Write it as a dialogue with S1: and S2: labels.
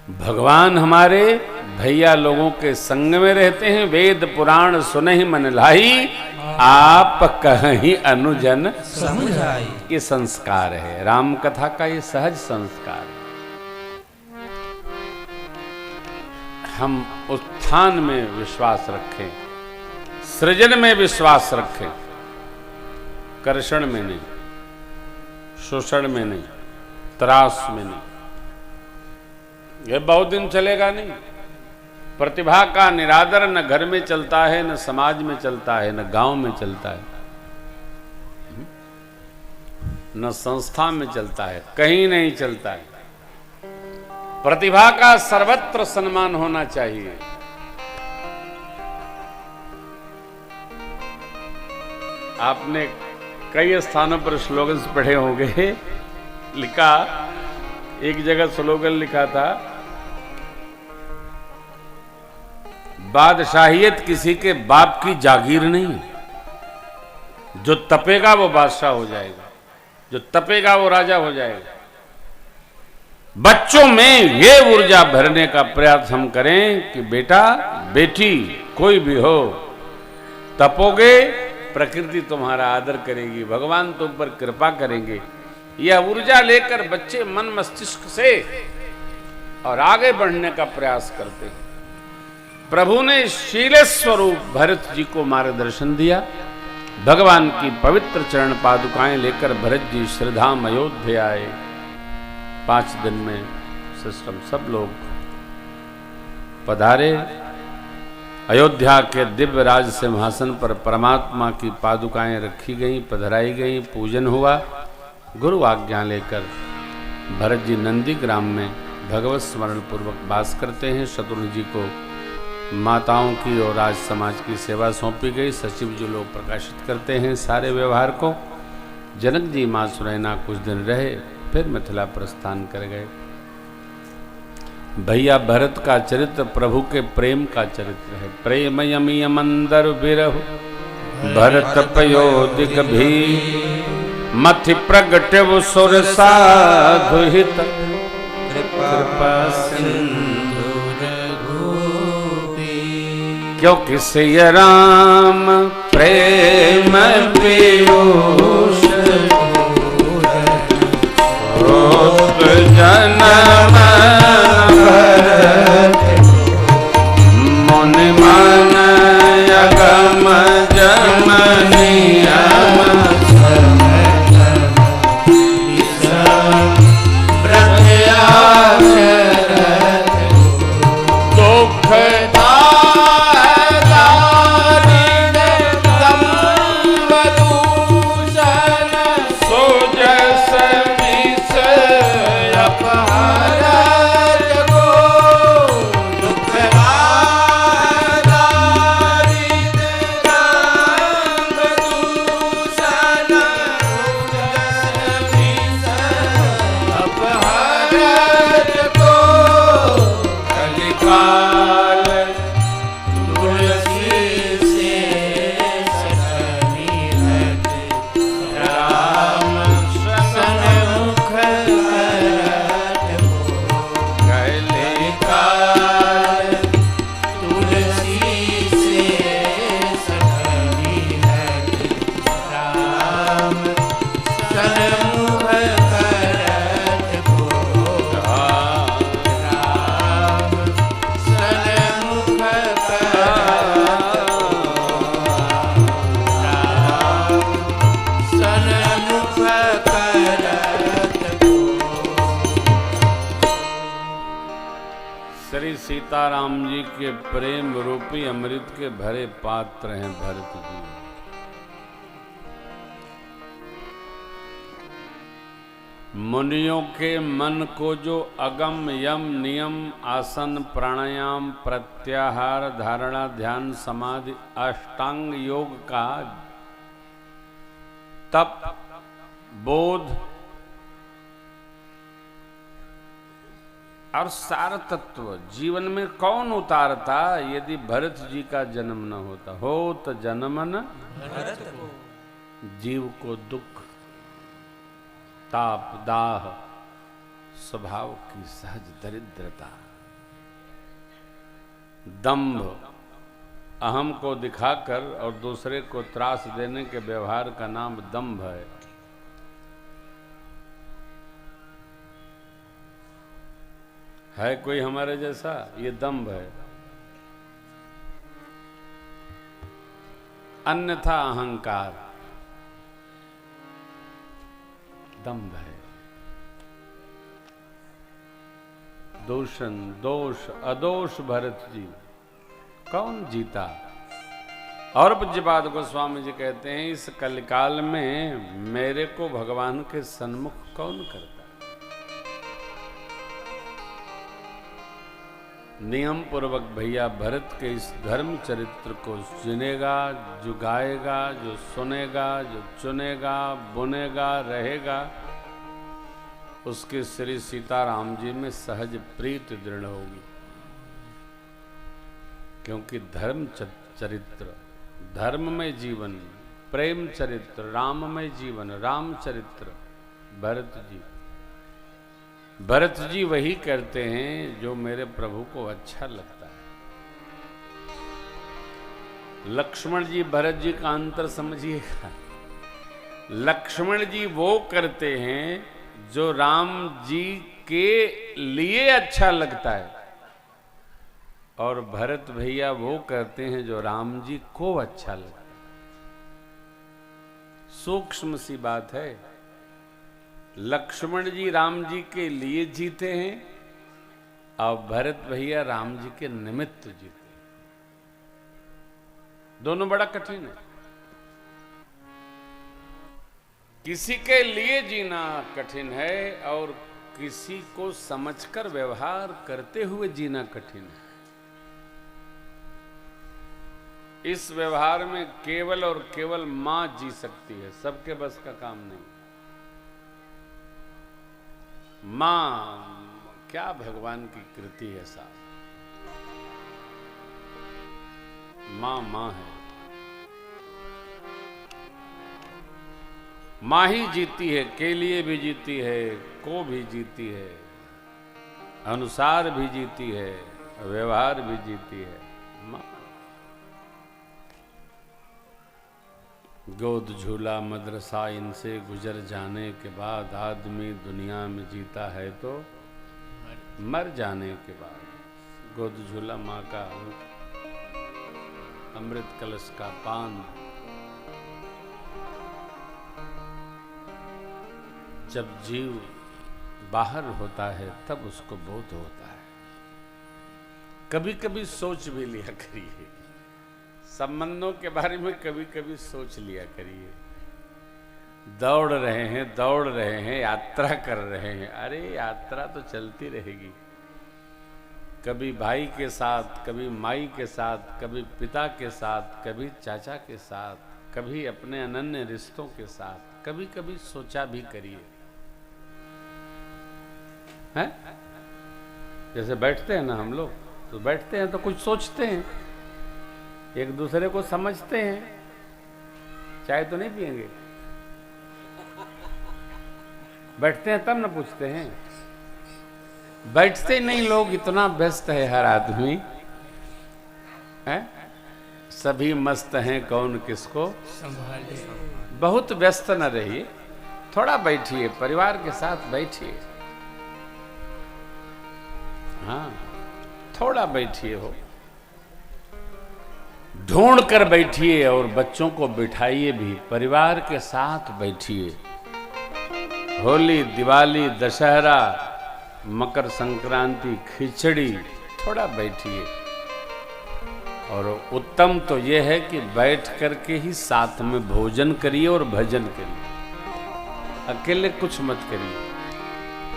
S1: भगवान हमारे भैया लोगों के संग में रहते हैं। वेद पुराण सुनहि मन लाही, आप कहीं अनुजन
S2: समुझाई।
S1: ये संस्कार है, राम कथा का ये सहज संस्कार है। हम उत्थान में विश्वास रखें, सृजन में विश्वास रखें, कर्षण में नहीं, शोषण में नहीं, त्रास में नहीं। यह बहुत दिन चलेगा नहीं। प्रतिभा का निरादर न घर में चलता है, न समाज में चलता है, न गांव में चलता है, न संस्था में चलता है, कहीं नहीं चलता है। प्रतिभा का सर्वत्र सम्मान होना चाहिए। आपने कई स्थानों पर स्लोगन्स पढ़े होंगे। लिखा, एक जगह स्लोगन लिखा था, बादशाहियत किसी के बाप की जागीर नहीं, जो तपेगा वो बादशाह हो जाएगा, जो तपेगा वो राजा हो जाएगा। बच्चों में ये ऊर्जा भरने का प्रयास हम करें कि बेटा बेटी कोई भी हो, तपोगे प्रकृति तुम्हारा आदर करेगी, भगवान तुम पर कृपा करेंगे। यह ऊर्जा लेकर बच्चे मन मस्तिष्क से और आगे बढ़ने का प्रयास करते हैं। प्रभु ने शील स्वरूप भरत जी को मार्गदर्शन दिया। भगवान की पवित्र चरण पादुकाएं लेकर भरत जी श्रीधाम अयोध्या आए। 5 दिन में सिस्टम सब लोग पधारे। अयोध्या के दिव्य राज सिंहासन पर परमात्मा की पादुकाएं रखी गईं, पधराई गईं, पूजन हुआ। गुरु आज्ञा लेकर भरत जी नंदीग्राम में भगवत स्मरण पूर्वक वास करते हैं। शत्रुघ्न जी को माताओं की और राज समाज की सेवा सौंपी गई। सचिव जी लोग प्रकाशित करते हैं सारे व्यवहार को। जनक जी माँ सुरैना कुछ दिन रहे, फिर मिथिला प्रस्थान कर गए। भैया भरत का चरित्र प्रभु के प्रेम का चरित्र है। प्रेम यमी मंदर विरहु भरत पयोदिक भी, मथि प्रगट्यव सुर साधु हित कृपा सिंधु रघुपति। क्योंकि सिय राम प्रेम पीयूष जन्म मुनि मन अगम जम नियम सीताराम जी के प्रेम रूपी अमृत के भरे पात्र हैं भरत जी। मुनियों के मन को जो अगम यम नियम आसन प्राणायाम प्रत्याहार धारणा ध्यान समाधि अष्टांग योग का तप बोध और सार तत्व जीवन में कौन उतारता यदि भरत जी का जन्म न होता। हो तो जन्म न भरत को। जीव को दुख ताप दाह स्वभाव की सहज दरिद्रता दंभ, अहम को दिखाकर और दूसरे को त्रास देने के व्यवहार का नाम दंभ है कोई हमारे जैसा? ये दंभ है। अन्यथा अहंकार दंभ है। दूषण, दोष, अदोष भरत जी कौन जीता? और पूज्यपाद गोस्वामी जी कहते हैं, इस कलिकाल में मेरे को भगवान के सन्मुख कौन करता? नियम पूर्वक भैया भरत के इस धर्म चरित्र को सुनेगा, जो गाएगा, जो सुनेगा, जो चुनेगा, बुनेगा, रहेगा, उसके श्री सीताराम जी में सहज प्रीति दृढ़ होगी। क्योंकि धर्म चरित्र, धर्म में जीवन, प्रेम चरित्र, राम में जीवन, राम चरित्र भरत जी वही करते हैं जो मेरे प्रभु को अच्छा लगता है। लक्ष्मण जी भरत जी का अंतर समझिएगा। लक्ष्मण जी वो करते हैं जो राम जी के लिए अच्छा लगता है, और भरत भैया वो करते हैं जो राम जी को अच्छा लगता है। सूक्ष्म सी बात है। लक्ष्मण जी राम जी के लिए जीते हैं और भरत भैया राम जी के निमित्त जीते हैं। दोनों बड़ा कठिन है। किसी के लिए जीना कठिन है और किसी को समझकर व्यवहार करते हुए जीना कठिन है। इस व्यवहार में केवल और केवल मां जी सकती है, सबके बस का काम नहीं। मां क्या भगवान की कृति है साहब। मां है। मां ही जीती है, के लिए भी जीती है, को भी जीती है, अनुसार भी जीती है, व्यवहार भी जीती है। मां गोद झूला मदरसा इनसे गुजर जाने के बाद आदमी दुनिया में जीता है तो मर जाने के बाद। गोद झूला माँ का अमृत कलश का पान, जब जीव बाहर होता है तब उसको बोध होता है। कभी कभी सोच भी लिया करिए, संबंधों के बारे में कभी कभी सोच लिया करिए। दौड़ रहे हैं, यात्रा कर रहे हैं। अरे यात्रा तो चलती रहेगी। कभी भाई के साथ, कभी माई के साथ, कभी पिता के साथ, कभी चाचा के साथ, कभी अपने अनन्य रिश्तों के साथ। कभी कभी सोचा भी करिए, हैं? जैसे बैठते हैं ना हम लोग, तो बैठते हैं तो कुछ सोचते हैं, एक दूसरे को समझते हैं। चाय तो नहीं पिएंगे? बैठते हैं तब ना पूछते हैं। बैठते नहीं लोग, इतना व्यस्त है हर आदमी, है? सभी मस्त हैं, कौन किसको संभाले। बहुत व्यस्त न रहिए, थोड़ा बैठिए, परिवार के साथ बैठिए। हाँ, थोड़ा बैठिए, हो ढूंढ कर बैठिए और बच्चों को बिठाइए भी, परिवार के साथ बैठिए। होली, दिवाली, दशहरा, मकर संक्रांति, खिचड़ी, थोड़ा बैठिए। और उत्तम तो यह है कि बैठ करके ही साथ में भोजन करिए और भजन करिए, अकेले कुछ मत करिए।